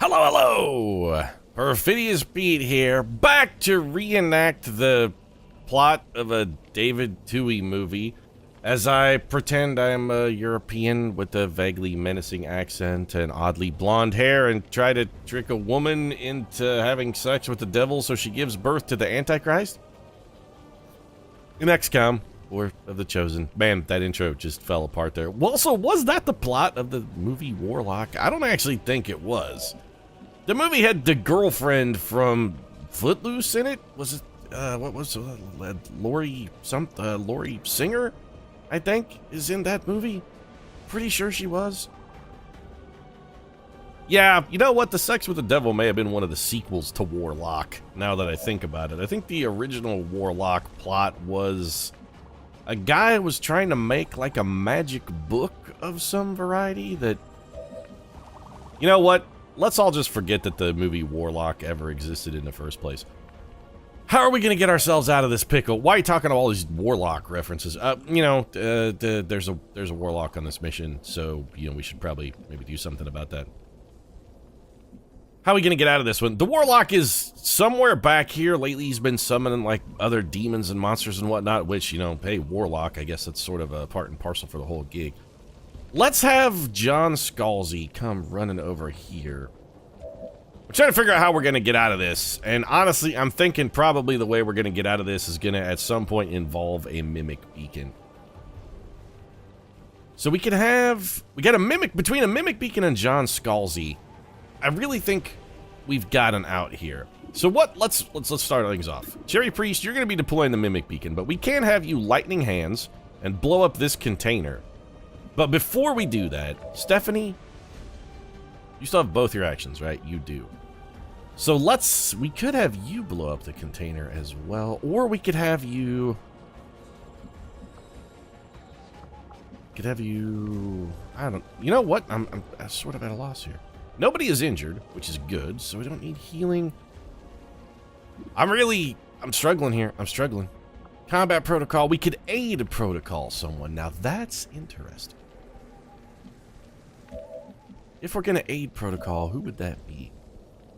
Hello, hello! Perfidious Pete here, back to reenact the plot of a David Toohey movie, as I pretend I'm a European with a vaguely menacing accent and oddly blonde hair and try to trick a woman into having sex with the devil so she gives birth to the Antichrist? In XCOM, or of the Chosen. Man, that intro just fell apart there. Well, so was that the plot of the movie Warlock? I don't actually think it was. The movie had the girlfriend from Footloose in it. Was it, what was it? Lori Singer, I think, is in that movie. Pretty sure she was. Yeah, you know what? The Sex with the Devil may have been one of the sequels to Warlock, now that I think about it. I think the original Warlock plot was a guy was trying to make like a magic book of some variety that... You know what? Let's all just forget that the movie Warlock ever existed in the first place. How are we going to get ourselves out of this pickle? Why are you talking about all these Warlock references? There's a Warlock on this mission, so, we should probably maybe do something about that. How are we going to get out of this one? The Warlock is somewhere back here. Lately, he's been summoning, like, other demons and monsters and whatnot, which, hey, Warlock, I guess that's sort of a part and parcel for the whole gig. Let's have John Scalzi come running over here. We're trying to figure out how we're going to get out of this. And honestly, I'm thinking probably the way we're going to get out of this is going to at some point involve a mimic beacon. So we got a mimic, between a mimic beacon and John Scalzi. I really think we've got an out here. So let's start things off. Cherry Priest, you're going to be deploying the mimic beacon, but we can have you lightning hands and blow up this container. But before we do that, Stephanie, you still have both your actions, right? You do. So we could have you blow up the container as well, or we could have you... I don't... You know what? I'm sort of at a loss here. Nobody is injured, which is good, so we don't need healing. I'm struggling here. I'm struggling. Combat protocol. We could aid protocol someone. Now that's interesting. If we're going to aid protocol, who would that be?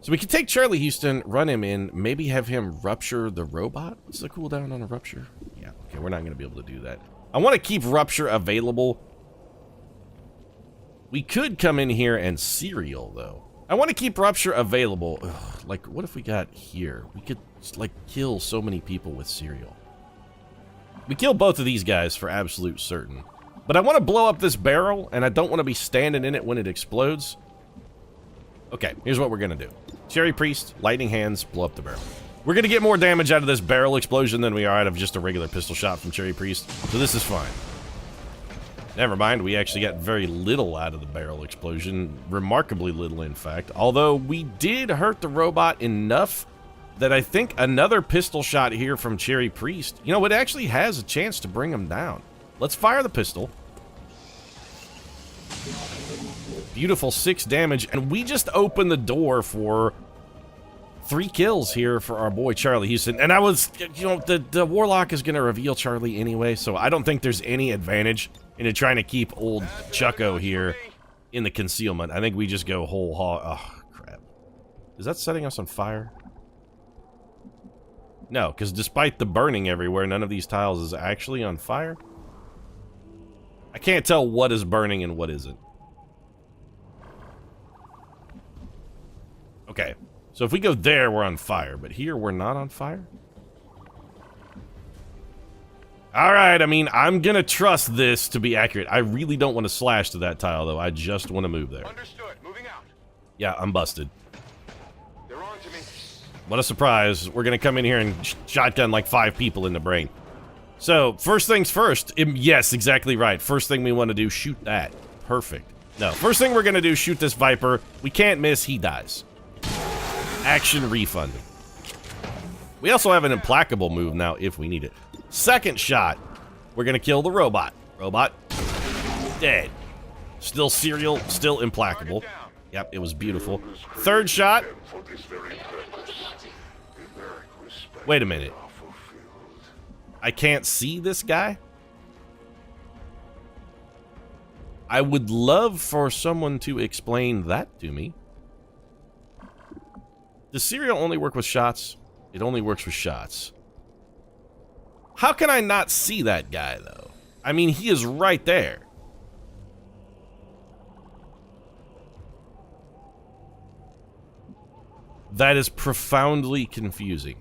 So we could take Charlie Houston, run him in, maybe have him rupture the robot. What's the cooldown on a rupture? Yeah, okay, we're not going to be able to do that. I want to keep rupture available. We could come in here and serial, though. I want to keep rupture available. Ugh, like, what if we got here? We could, like, kill so many people with serial. We kill both of these guys for absolute certain. But I want to blow up this barrel, and I don't want to be standing in it when it explodes. Okay, here's what we're going to do. Cherry Priest, lightning hands, blow up the barrel. We're going to get more damage out of this barrel explosion than we are out of just a regular pistol shot from Cherry Priest, so this is fine. Never mind, we actually got very little out of the barrel explosion. Remarkably little, in fact. Although we did hurt the robot enough that I think another pistol shot here from Cherry Priest, it actually has a chance to bring him down. Let's fire the pistol. Beautiful 6 damage, and we just opened the door for 3 kills here for our boy Charlie Houston. And I was, the Warlock is going to reveal Charlie anyway, so I don't think there's any advantage into trying to keep old Chucko here in the concealment. I think we just go whole hog. Oh, crap. Is that setting us on fire? No, because despite the burning everywhere, none of these tiles is actually on fire. I can't tell what is burning and what isn't. Okay, so if we go there, we're on fire, but here we're not on fire? Alright, I'm gonna trust this to be accurate. I really don't want to slash to that tile, though. I just want to move there. Understood. Moving out. Yeah, I'm busted. They're on to me. What a surprise. We're gonna come in here and shotgun like 5 people in the brain. So, first things first. Yes, exactly right. First thing we want to do, shoot that. Perfect. No, first thing we're going to do, shoot this Viper. We can't miss, he dies. Action refunded. We also have an implacable move now if we need it. Second shot, we're going to kill the robot. Robot, dead. Still serial, still implacable. Yep, it was beautiful. Third shot. Wait a minute. I can't see this guy? I would love for someone to explain that to me. Does cereal only work with shots? It only works with shots. How can I not see that guy, though? I mean, he is right there. That is profoundly confusing.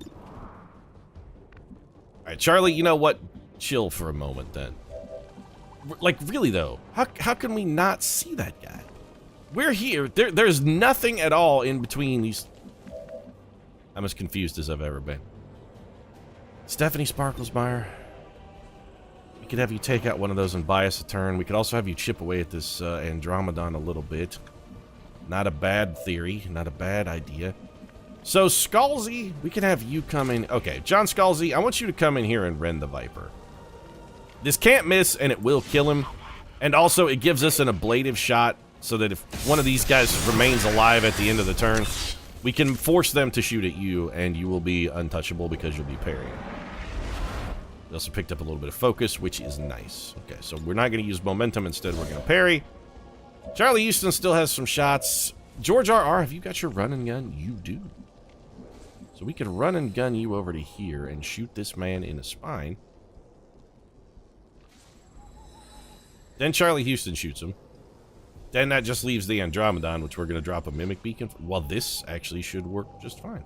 Alright, Charlie, you know what? Chill for a moment, then. Like, really, though. How can we not see that guy? We're here. There's nothing at all in between these... I'm as confused as I've ever been. Stephanie Sparklesmeyer. We could have you take out one of those and buy us a turn. We could also have you chip away at this Andromedon a little bit. Not a bad theory. Not a bad idea. So, Scalzi, we can have you come in. Okay, John Scalzi, I want you to come in here and rend the Viper. This can't miss, and it will kill him. And also, it gives us an ablative shot, so that if one of these guys remains alive at the end of the turn, we can force them to shoot at you, and you will be untouchable because you'll be parrying. We also picked up a little bit of focus, which is nice. Okay, so we're not going to use momentum. Instead, we're going to parry. Charlie Houston still has some shots. George R.R., have you got your run and gun? You do. So we can run and gun you over to here and shoot this man in the spine. Then Charlie Houston shoots him. Then that just leaves the Andromedon, which we're going to drop a Mimic Beacon. Well, this actually should work just fine.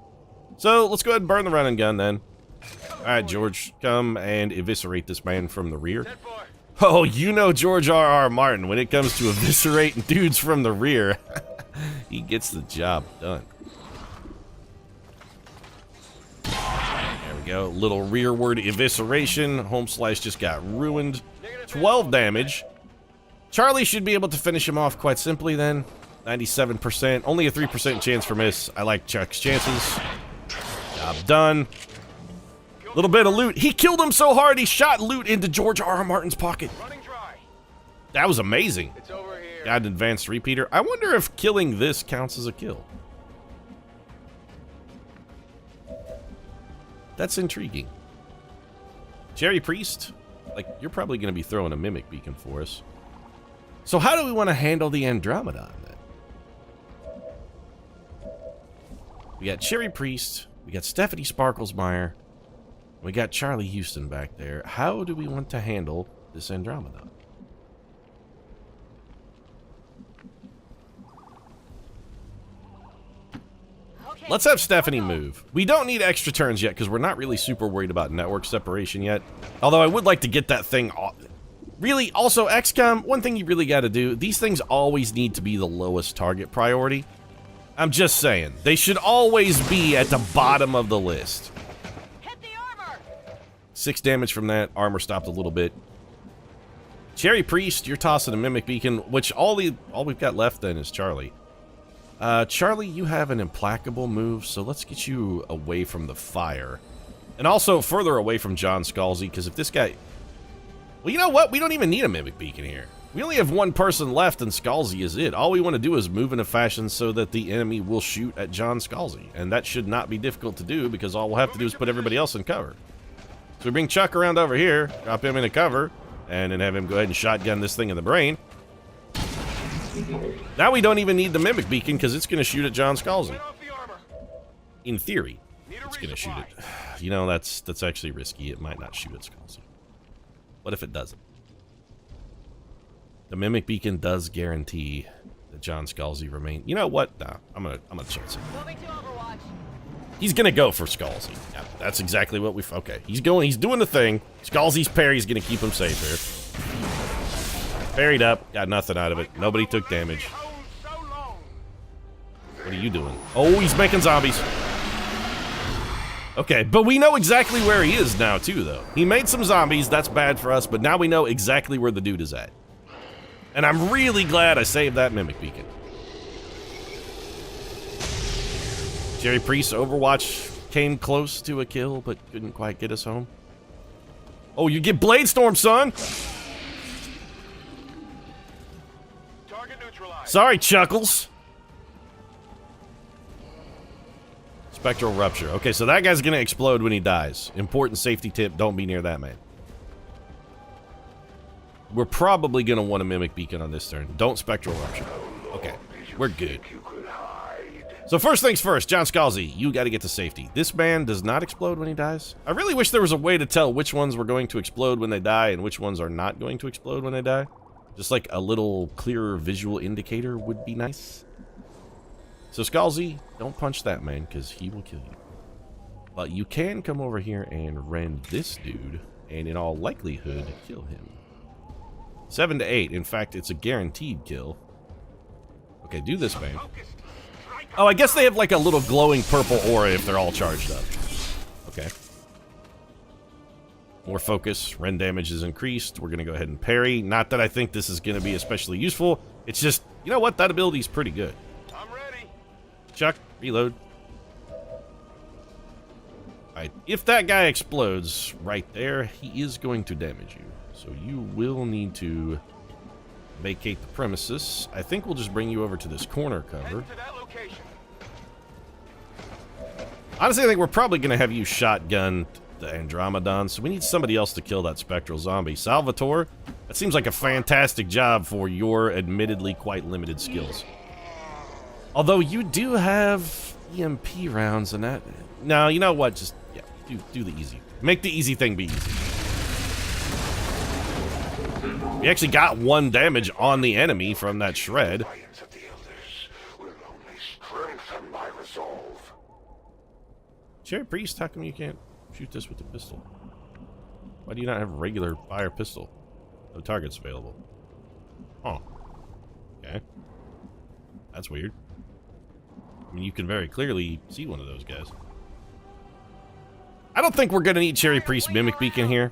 So let's go ahead and burn the run and gun then. Alright, George, come and eviscerate this man from the rear. Oh, you know George R.R. Martin. When it comes to eviscerating dudes from the rear, he gets the job done. There we go. Little rearward evisceration. Home Slice just got ruined. 12 damage. Charlie should be able to finish him off quite simply then. 97%. Only a 3% chance for miss. I like Chuck's chances. Job done. Little bit of loot. He killed him so hard he shot loot into George R.R. Martin's pocket. That was amazing. It's over here. Got an advanced repeater. I wonder if killing this counts as a kill. That's intriguing. Jerry Priest, like, you're probably going to be throwing a Mimic Beacon for us. So how do we want to handle the Andromedon, then? We got Cherry Priest, we got Stephanie Sparklesmeyer, we got Charlie Houston back there. How do we want to handle this Andromedon? Let's have Stephanie move. We don't need extra turns yet because we're not really super worried about network separation yet. Although I would like to get that thing off. Really, also, XCOM, one thing you really got to do, these things always need to be the lowest target priority. I'm just saying, they should always be at the bottom of the list. Hit the armor. 6 damage from that. Armor stopped a little bit. Cherry Priest, you're tossing a Mimic Beacon, which all we've got left then is Charlie. Charlie, you have an implacable move, so let's get you away from the fire. And also further away from John Scalzi, because if this guy... Well, you know what? We don't even need a Mimic Beacon here. We only have one person left, and Scalzi is it. All we want to do is move in a fashion so that the enemy will shoot at John Scalzi. And that should not be difficult to do, because all we'll have to do is put everybody else in cover. So we bring Chuck around over here, drop him into cover, and then have him go ahead and shotgun this thing in the brain. Now we don't even need the Mimic Beacon, because it's going to shoot at John Scalzi. In theory, it's going to shoot it. You know, that's actually risky. It might not shoot at Scalzi. What if it doesn't? The Mimic Beacon does guarantee that John Scalzi remain. You know what? Nah, I'm gonna chance it. He's gonna go for Scalzi. Yeah, that's exactly what we. Okay, he's doing the thing. Scalzi's parry's gonna keep him safe here. Parried up, got nothing out of it. Nobody took damage. What are you doing? Oh, he's making zombies. Okay, but we know exactly where he is now, too, though. He made some zombies, that's bad for us, but now we know exactly where the dude is at. And I'm really glad I saved that Mimic Beacon. Jerry Priest Overwatch came close to a kill, but couldn't quite get us home. Oh, you get Blade Storm, son! Target neutralized. Sorry, Chuckles. Spectral Rupture. Okay, so that guy's gonna explode when he dies. Important safety tip, don't be near that man. We're probably gonna want a Mimic Beacon on this turn. Don't Spectral Rupture. Okay, we're good. So first things first, John Scalzi, you got to get to safety. This man does not explode when he dies. I really wish there was a way to tell which ones were going to explode when they die and which ones are not going to explode when they die. Just like a little clearer visual indicator would be nice. So Scalzi, don't punch that man because he will kill you. But you can come over here and rend this dude and in all likelihood kill him. 7 to 8. In fact, it's a guaranteed kill. Okay, do this, man. Oh, I guess they have like a little glowing purple aura if they're all charged up. Okay. More focus. Rend damage is increased. We're going to go ahead and parry. Not that I think this is going to be especially useful. It's just, you know what? That ability is pretty good. I'm ready. Chuck, reload. Alright, if that guy explodes right there, he is going to damage you. So you will need to vacate the premises. I think we'll just bring you over to this corner cover. Head to that location. Honestly, I think we're probably going to have you shotgun the Andromedon, so we need somebody else to kill that spectral zombie. Salvatore, that seems like a fantastic job for your admittedly quite limited skills. Although you do have EMP rounds and that... No, you know what? Just, yeah, do the easy. Make the easy thing be easy. We actually got 1 damage on the enemy from that shred. Cherry Priest, how come you can't shoot this with the pistol? Why do you not have a regular fire pistol? No targets available. Oh. Okay. That's weird. I mean, you can very clearly see one of those guys. I don't think we're going to need Cherry Priest Mimic Beacon here.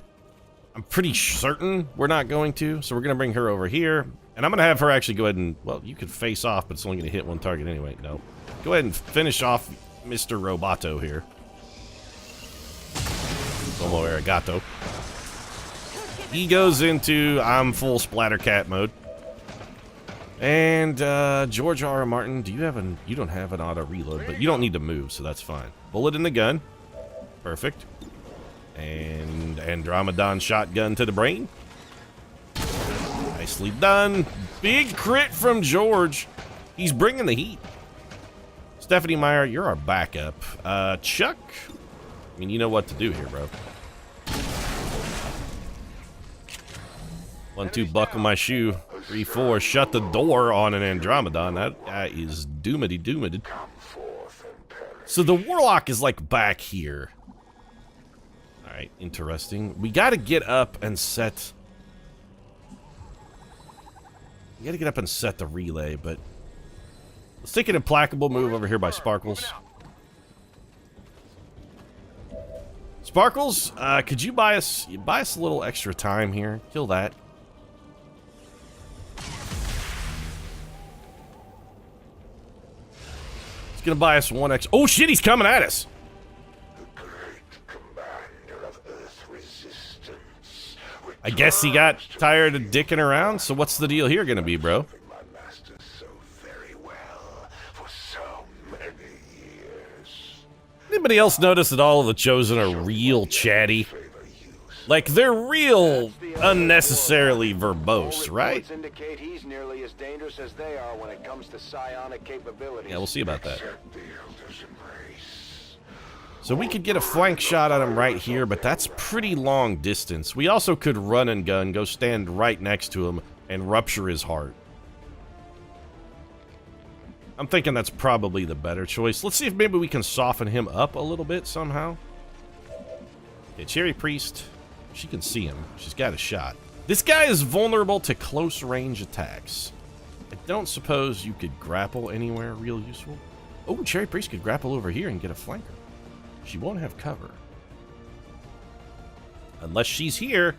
I'm pretty certain we're not going to, so we're going to bring her over here. And I'm going to have her actually go ahead and... Well, you could face off, but it's only going to hit 1 target anyway. No. Go ahead and finish off Mr. Roboto here. Como Arigato. He goes into I'm full Splattercat mode. And George R. R. Martin, do you have an... You don't have an auto reload, but you don't need to move, so that's fine. Bullet in the gun. Perfect. And Andromedon shotgun to the brain. Nicely done. Big crit from George. He's bringing the heat. Stephanie Meyer, you're our backup. Chuck, I mean, you know what to do here, bro. 1, 2, buckle my shoe. 3, 4, shut the door on an Andromedon. That guy is doomity. So the Warlock is like back here. Alright, interesting. We gotta get up and set... We gotta get up and set the relay, but... Let's take an implacable move over here by Sparkles. Sparkles, could you buy us a little extra time here? Kill that. It's gonna buy us 1 extra... Oh shit, he's coming at us! I guess he got tired of dicking around, so what's the deal here gonna be, bro? Anybody else notice that all of the Chosen are real chatty? Like, they're real unnecessarily verbose, right? Indicate he's nearly as dangerous as they are when it comes to psionic capabilities. Yeah, we'll see about that. So we could get a flank shot at him right here, but that's pretty long distance. We also could run and gun, go stand right next to him, and rupture his heart. I'm thinking that's probably the better choice. Let's see if maybe we can soften him up a little bit somehow. Okay, Cherry Priest, she can see him. She's got a shot. This guy is vulnerable to close range attacks. I don't suppose you could grapple anywhere real useful. Oh, Cherry Priest could grapple over here and get a flanker. She won't have cover. Unless she's here.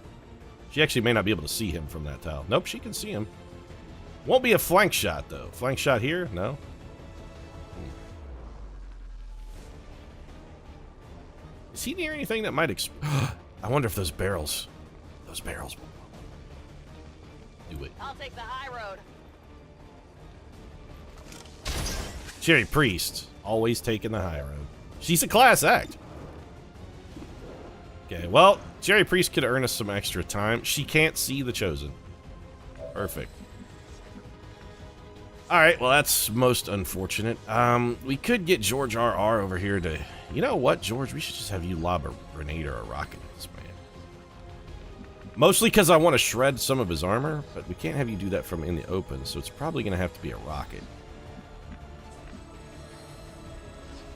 She actually may not be able to see him from that tile. Nope, she can see him. Won't be a flank shot, though. Flank shot here? No. Is he near anything that might I wonder if those barrels... Those barrels will do it. I'll take the high road. Cherry Priest. Always taking the high road. She's a class act. Okay, well, Cherry Priest could earn us some extra time. She can't see the Chosen. Perfect. Alright, well that's most unfortunate. We could get George R.R. over here to... You know what, George? We should just have you lob a grenade or a rocket at this man. Mostly because I want to shred some of his armor, but we can't have you do that from in the open, so it's probably going to have to be a rocket.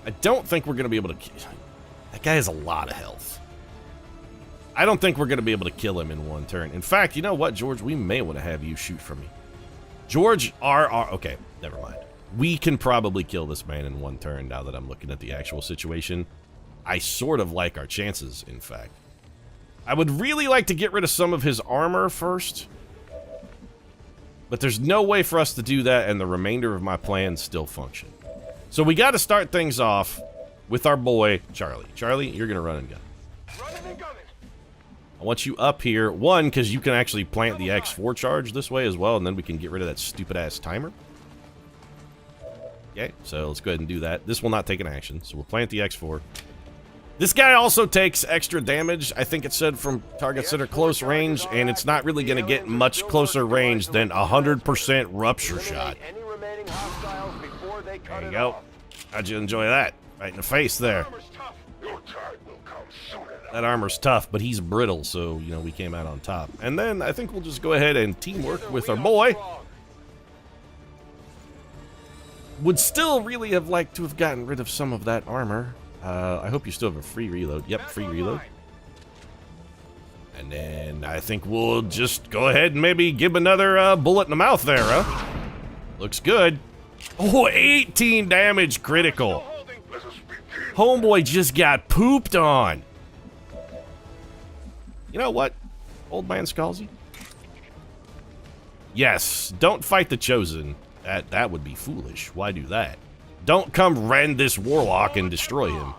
I don't think we're going to be able to... That guy has a lot of health. I don't think we're going to be able to kill him in one turn. In fact, you know what, George? We may want to have you shoot from me. George R.R. Okay, never mind. We can probably kill this man in one turn now that I'm looking at the actual situation. I sort of like our chances, in fact. I would really like to get rid of some of his armor first. But there's no way for us to do that, and the remainder of my plans still function. So we got to start things off with our boy, Charlie. Charlie, you're going to run and gun. Running and gunning. I want you up here, one, because you can actually plant the X4 charge this way as well, and then we can get rid of that stupid-ass timer. Okay, so let's go ahead and do that. This will not take an action, so we'll plant the X4. This guy also takes extra damage, I think it said, from targets that are close range, and it's not really going to get much closer range than 100% rupture shot. There you go. How'd you enjoy that? Right in the face there. That armor's tough, but he's brittle, so, you know, we came out on top. And then I think we'll just go ahead and teamwork with our boy. Would still really have liked to have gotten rid of some of that armor. I hope you still have a free reload. Yep, free reload. And then I think we'll just go ahead and maybe give him another bullet in the mouth there, huh? Looks good. Oh, 18 damage critical. Homeboy just got pooped on. You know what, old man Scalzi? Yes, don't fight the Chosen. That would be foolish. Why do that? Don't come rend this warlock and destroy him.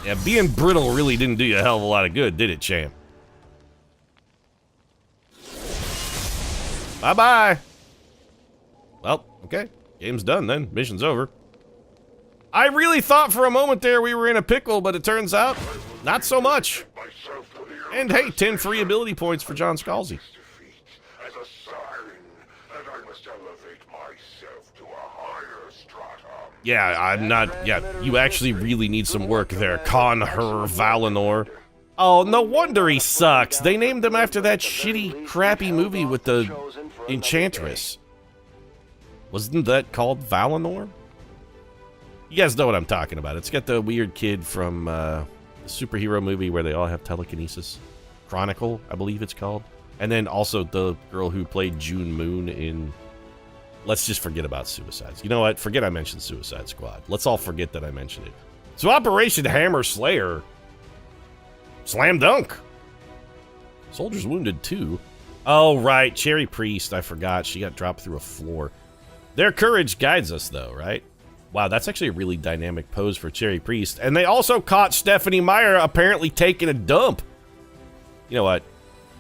Yeah, being brittle really didn't do you a hell of a lot of good, did it, champ? Bye-bye. Well, okay. Game's done then. Mission's over. I really thought for a moment there we were in a pickle, but it turns out, not so much. And hey, 10 free ability points for John Scalzi. Yeah, I'm not... Yeah, you actually really need some work there, Conher Valinor. Oh, no wonder he sucks. They named him after that shitty, crappy movie with the Enchantress. Wasn't that called Valinor? You guys know what I'm talking about. It's got the weird kid from the superhero movie where they all have telekinesis. Chronicle, I believe it's called. And then also the girl who played June Moon in... Let's just forget about Suicides. You know what? Forget I mentioned Suicide Squad. Let's all forget that I mentioned it. So Operation Hammer Slayer. Slam dunk. Soldiers wounded too. Oh, right. Cherry Priest. I forgot. She got dropped through a floor. Their courage guides us, though, right? Wow, that's actually a really dynamic pose for Cherry Priest. And they also caught Stephanie Meyer apparently taking a dump. You know what?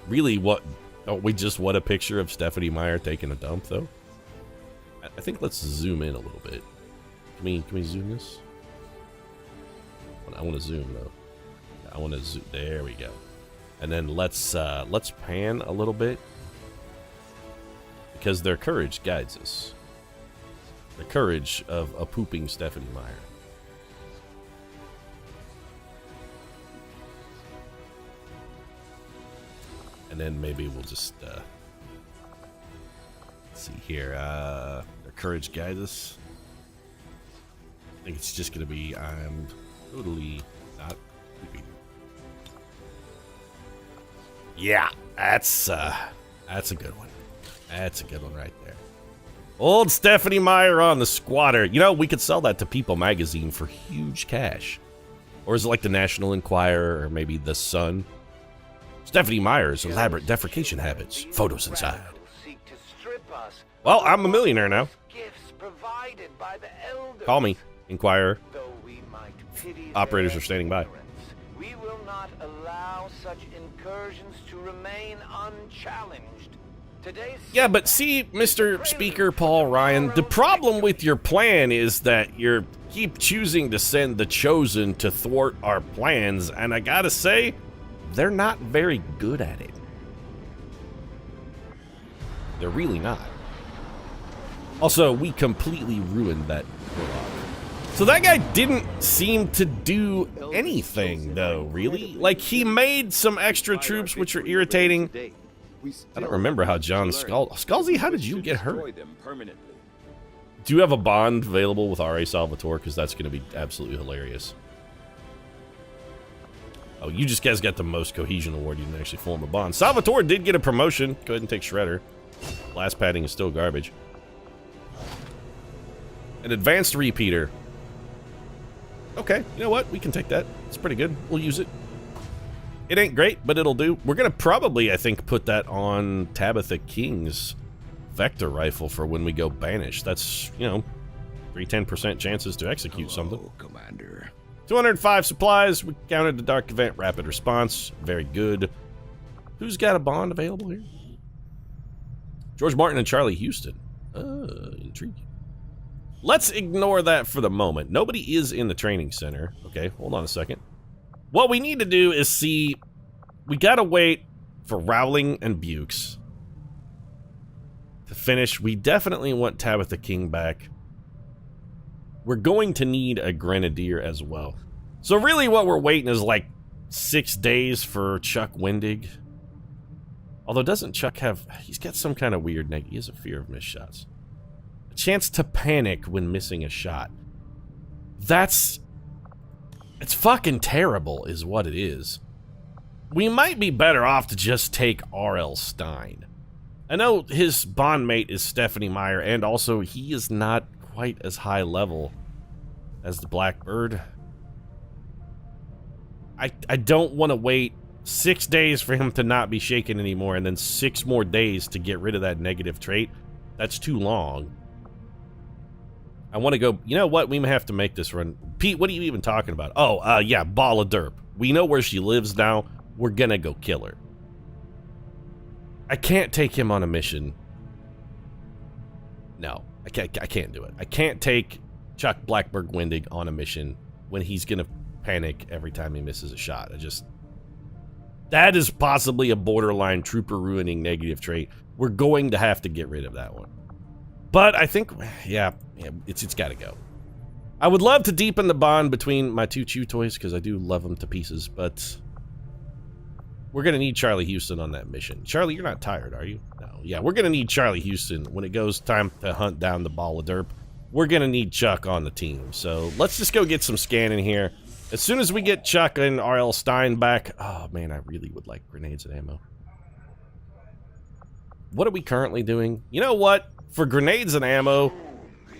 Really, what? Don't we just want a picture of Stephanie Meyer taking a dump, though? I think let's zoom in a little bit. Can we zoom this? I want to zoom, though. I want to zoom. There we go. And then let's pan a little bit. Because their courage guides us. The courage of a pooping Stephanie Meyer. And then maybe we'll just let's see here. Their courage guides us. I think it's just gonna be I'm totally not pooping. Yeah, that's a good one. That's a good one right there. Old Stephanie Meyer on the squatter. You know, we could sell that to People magazine for huge cash. Or is it like the National Enquirer or maybe the Sun? Stephanie Meyer's elaborate defecation habits. Photos inside. Well, I'm a millionaire now. Call me, Enquirer. Operators are standing by. We will not allow such incursions to remain unchallenged. Yeah, but see, Mr. Speaker Paul Ryan, the problem with your plan is that you keep choosing to send the Chosen to thwart our plans, and I gotta say, they're not very good at it. They're really not. Also, we completely ruined that warlock. So that guy didn't seem to do anything, though, really. Like, he made some extra troops, which are irritating. I don't remember how John Scalzi, how did you get hurt? Do you have a bond available with R.A. Salvatore? Because that's going to be absolutely hilarious. Oh, you just guys got the most cohesion award. You didn't actually form a bond. Salvatore did get a promotion. Go ahead and take Shredder. Blast padding is still garbage. An advanced repeater. Okay, you know what? We can take that. It's pretty good. We'll use it. It ain't great, but it'll do. We're going to probably, I think, put that on Tabitha King's Vector Rifle for when we go banished. That's, you know, 310% chances to execute something. Commander. 205 supplies. We counted the Dark Event Rapid Response. Very good. Who's got a bond available here? George Martin and Charlie Houston. Intriguing. Let's ignore that for the moment. Nobody is in the training center. Okay, hold on a second. What we need to do is see... We gotta wait for Rowling and Bukes to finish. We definitely want Tabitha King back. We're going to need a Grenadier as well. So really what we're waiting is like 6 days for Chuck Wendig. Although doesn't Chuck have... He's got some kind of weird he has a fear of missed shots. A chance to panic when missing a shot. That's... It's fucking terrible is what it is. We might be better off to just take R.L. Stein. I know his bond mate is Stephanie Meyer, and also he is not quite as high level as the Blackbird. I don't want to wait 6 days for him to not be shaken anymore, and then 6 more days to get rid of that negative trait. That's too long. I want to go... You know what? We may have to make this run. Pete, what are you even talking about? Oh, yeah, Ball of Derp. We know where she lives now. We're gonna go kill her. I can't take him on a mission. No, I can't do it. I can't take Chuck Blackberg Wendig on a mission when he's gonna panic every time he misses a shot. That is possibly a borderline trooper ruining negative trait. We're going to have to get rid of that one. But I think, yeah, it's got to go. I would love to deepen the bond between my two Chew toys because I do love them to pieces, but we're going to need Charlie Houston on that mission. Charlie, you're not tired, are you? No. Yeah, we're going to need Charlie Houston when it goes time to hunt down the Ball of Derp. We're going to need Chuck on the team. So let's just go get some scanning here. As soon as we get Chuck and R.L. Stein back... Oh, man, I really would like grenades and ammo. What are we currently doing? You know what? For grenades and ammo,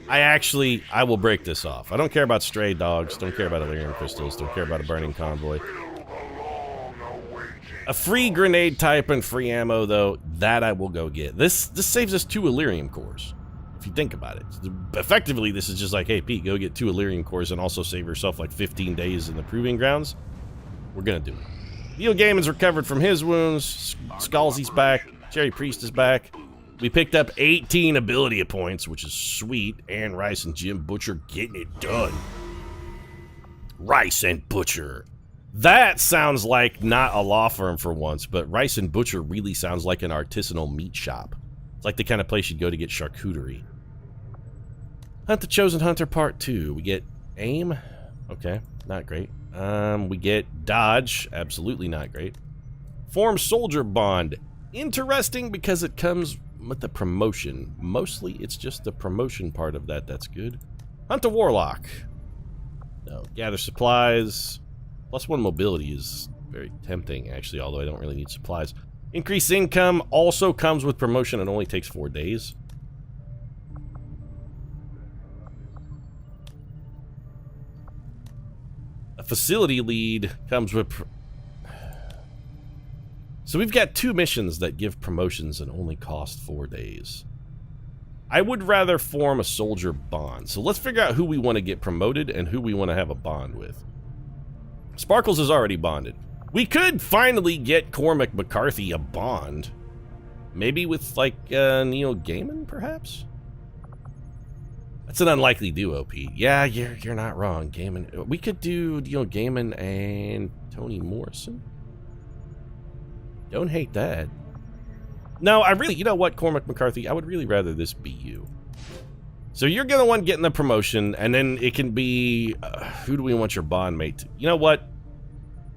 I will break this off. I don't care about stray dogs, don't care about Illyrium crystals, don't care about a burning convoy. A free grenade type and free ammo, though, that I will go get. This saves us 2 Illyrium cores, if you think about it. Effectively, this is just like, hey, Pete, go get 2 Illyrium cores and also save yourself like 15 days in the proving grounds. We're gonna do it. Neil Gaiman's recovered from his wounds. Scalzi's back. Jerry Priest is back. We picked up 18 ability points, which is sweet. And Rice and Jim Butcher getting it done. Rice and Butcher. That sounds like not a law firm for once, but Rice and Butcher really sounds like an artisanal meat shop. It's like the kind of place you'd go to get charcuterie. Hunt the Chosen Hunter Part 2. We get aim. Okay, not great. We get dodge. Absolutely not great. Form Soldier Bond. Interesting because it comes with the promotion. Mostly it's just the promotion part of that that's good. Hunt a Warlock. No. Gather supplies. +1 mobility is very tempting, actually, although I don't really need supplies. Increased income also comes with promotion and only takes 4 days. A facility lead comes with... So we've got 2 missions that give promotions and only cost 4 days. I would rather form a soldier bond. So let's figure out who we want to get promoted and who we want to have a bond with. Sparkles is already bonded. We could finally get Cormac McCarthy a bond. Maybe with, like, Neil Gaiman, perhaps? That's an unlikely duo, Pete. Yeah, you're not wrong, Gaiman. We could do Neil Gaiman and Toni Morrison. Don't hate that. No, I really, you know what, Cormac McCarthy, I would really rather this be you. So you're gonna want getting the promotion, and then it can be, who do we want your bond mate to? You know what?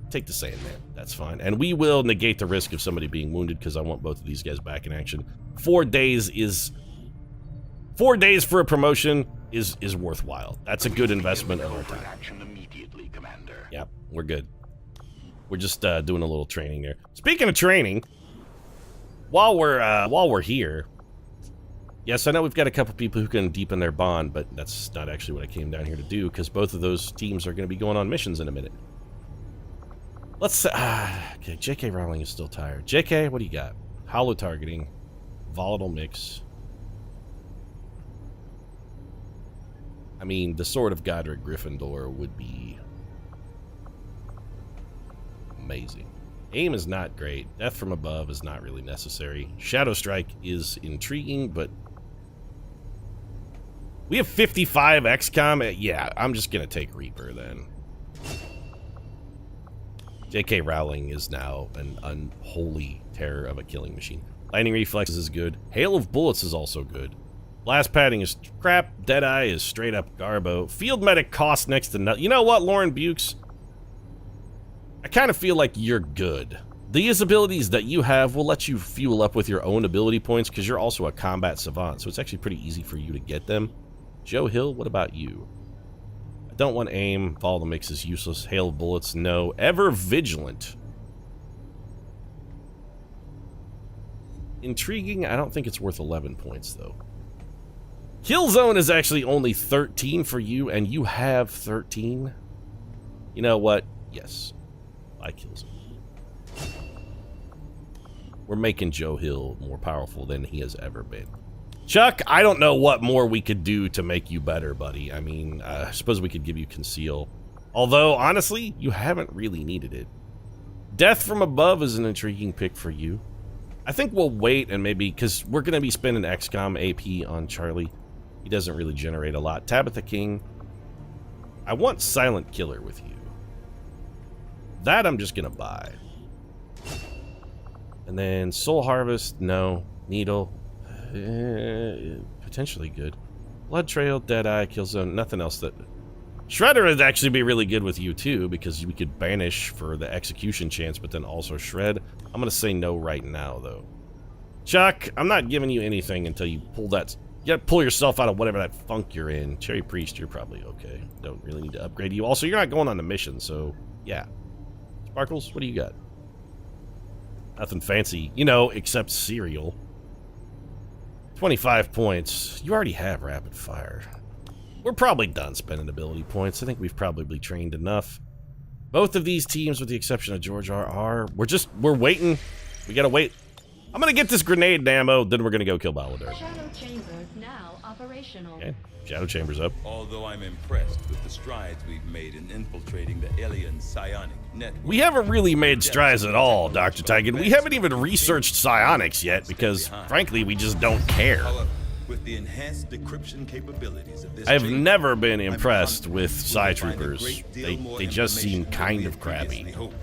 Take the Sandman. That's fine. And we will negate the risk of somebody being wounded because I want both of these guys back in action. 4 days for a promotion is worthwhile. That's a good investment of our time. Yep, we're good. We're just doing a little training there. Speaking of training, while we're here, yes, I know we've got a couple people who can deepen their bond, but that's not actually what I came down here to do because both of those teams are going to be going on missions in a minute. Let's okay, J.K. Rowling is still tired. J.K., what do you got? Hollow targeting, volatile mix. I mean, the Sword of Godric Gryffindor would be amazing. Aim is not great. Death from above is not really necessary. Shadow Strike is intriguing, but we have 55 XCOM. Yeah, I'm just gonna take Reaper then. J.K. Rowling is now an unholy terror of a killing machine. Lightning Reflexes is good. Hail of Bullets is also good. Blast Padding is crap. Deadeye is straight up garbo. Field Medic costs next to nothing. You know what, Lauren Bukes? I kind of feel like you're good. These abilities that you have will let you fuel up with your own ability points because you're also a combat savant, so it's actually pretty easy for you to get them. Joe Hill, what about you? I don't want aim. Volatile mix is useless. Hail of bullets, no. Ever vigilant. Intriguing, I don't think it's worth 11 points, though. Kill zone is actually only 13 for you, and you have 13. You know what? Yes. I kill zone. We're making Joe Hill more powerful than he has ever been. Chuck, I don't know what more we could do to make you better, buddy. I mean, I suppose we could give you Conceal. Although, honestly, you haven't really needed it. Death from Above is an intriguing pick for you. I think we'll wait and maybe, because we're going to be spending XCOM AP on Charlie. He doesn't really generate a lot. Tabitha King. I want Silent Killer with you. That I'm just going to buy. And then Soul Harvest, no. Needle. Potentially good. Blood Trail, Deadeye, Killzone, nothing else that... Shredder would actually be really good with you too, because we could banish for the execution chance, but then also shred. I'm gonna say no right now, though. Chuck, I'm not giving you anything until you pull that... You gotta pull yourself out of whatever that funk you're in. Cherry Priest, you're probably okay. Don't really need to upgrade you. Also, you're not going on the mission, so yeah. Sparkles, what do you got? Nothing fancy, you know, except cereal. 25 points. You already have rapid fire. We're probably done spending ability points. I think we've probably trained enough. Both of these teams, with the exception of George R.R., we're waiting. We gotta wait. I'm gonna get this grenade ammo, then we're gonna go kill Baladar. Shadow chamber now operational. Okay, Shadow Chamber's up. Although I'm impressed with the strides we've made in infiltrating the alien psionic network. We haven't really made strides at all, Dr. Tigan. We haven't even researched psionics yet because, frankly, we just don't care. With the enhanced decryption capabilities of this I've chamber, never been I'm impressed confident with we will Psi find a Troopers. great deal more They just seem information kind than of we crappy. previously hoped.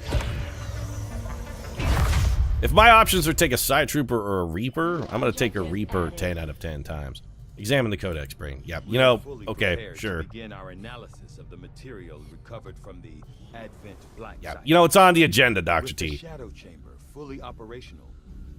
If my options are take a Psi Trooper or a Reaper, I'm going to take a Reaper 10 out of 10 times. Examine the Codex, Brain. Yep, you know, okay, sure. Begin our analysis of the material recovered from the Advent Black Yeah, Site. you know, it's on the agenda, Dr. With the T. Shadow Chamber fully operational,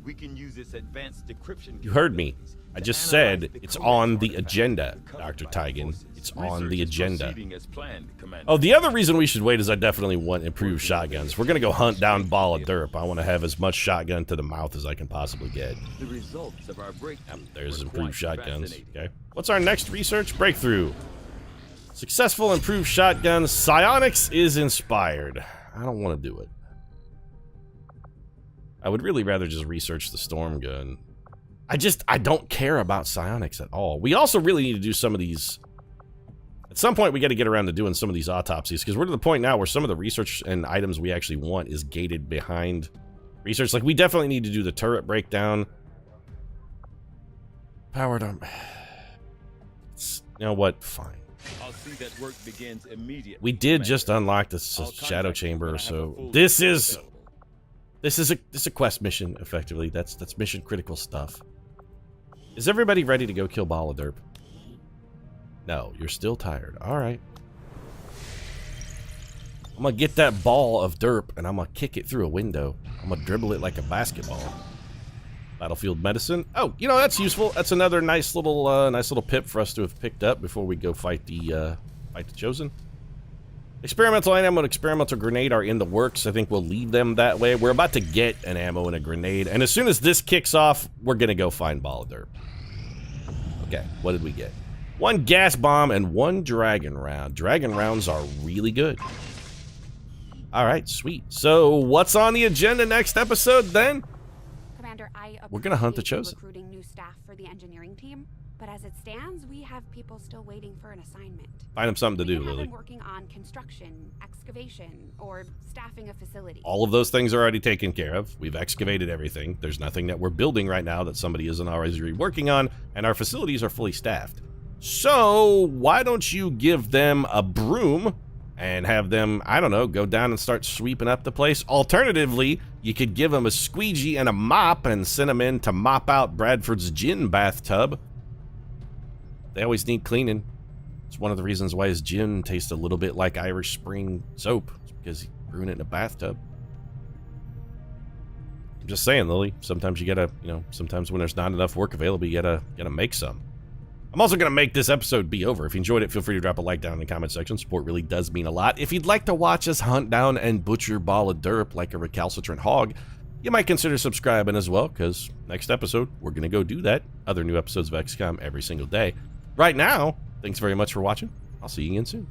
we can use its advanced decryption. You heard me. capabilities I to just analyze said the it's Codex on the artifacts agenda, recovered Dr. by our Tigan. forces. It's on the Research is agenda. proceeding as planned, Commander. Oh, the other reason we should wait is I definitely want improved shotguns. We're going to go hunt down Ball of Derp. I want to have as much shotgun to the mouth as I can possibly get. The results of our breakthrough There's were improved quite shotguns. fascinating. Okay. What's our next research? Breakthrough. Successful improved shotguns. Psionics is inspired. I don't want to do it. I would really rather just research the storm gun. I don't care about psionics at all. We also really need to do some of these... At some point, we got to get around to doing some of these autopsies, because we're to the point now where some of the research and items we actually want is gated behind research. Like, we definitely need to do the turret breakdown. Powered arm... You know what? Fine. I'll see that work begins immediately. We did just unlock the I'll Shadow contact you when Chamber, I have a so... full This list is... available. This is a quest mission, effectively. That's mission critical stuff. Is everybody ready to go kill Ball of Derp? No, you're still tired. Alright. I'm gonna get that ball of derp and I'm gonna kick it through a window. I'm gonna dribble it like a basketball. Battlefield medicine. Oh, you know, that's useful. That's another nice little pip for us to have picked up before we go fight the Chosen. Experimental ammo and experimental grenade are in the works. I think we'll leave them that way. We're about to get an ammo and a grenade, and as soon as this kicks off, we're gonna go find Ball of Derp. Okay, what did we get? 1 gas bomb and 1 dragon round. Dragon rounds are really good. Alright, sweet. So, what's on the agenda next episode, then? Commander, We're gonna hunt the Chosen. Recruiting new staff for the engineering team, but as it stands, we have people still waiting for an assignment. Find them something to do, We have Lily. them working on construction, excavation, or staffing a facility. All of those things are already taken care of. We've excavated everything. There's nothing that we're building right now that somebody isn't already working on, and our facilities are fully staffed. So, why don't you give them a broom and have them, I don't know, go down and start sweeping up the place? Alternatively, you could give them a squeegee and a mop and send them in to mop out Bradford's gin bathtub. They always need cleaning. It's one of the reasons why his gin tastes a little bit like Irish Spring soap. It's because he brewed it in a bathtub. I'm just saying, Lily, sometimes you gotta, you know, sometimes when there's not enough work available, you gotta make some. I'm also going to make this episode be over. If you enjoyed it, feel free to drop a like down in the comment section. Support really does mean a lot. If you'd like to watch us hunt down and butcher Ball of Derp like a recalcitrant hog, you might consider subscribing as well, because next episode, we're going to go do that. Other new episodes of XCOM every single day. Right now, thanks very much for watching. I'll see you again soon.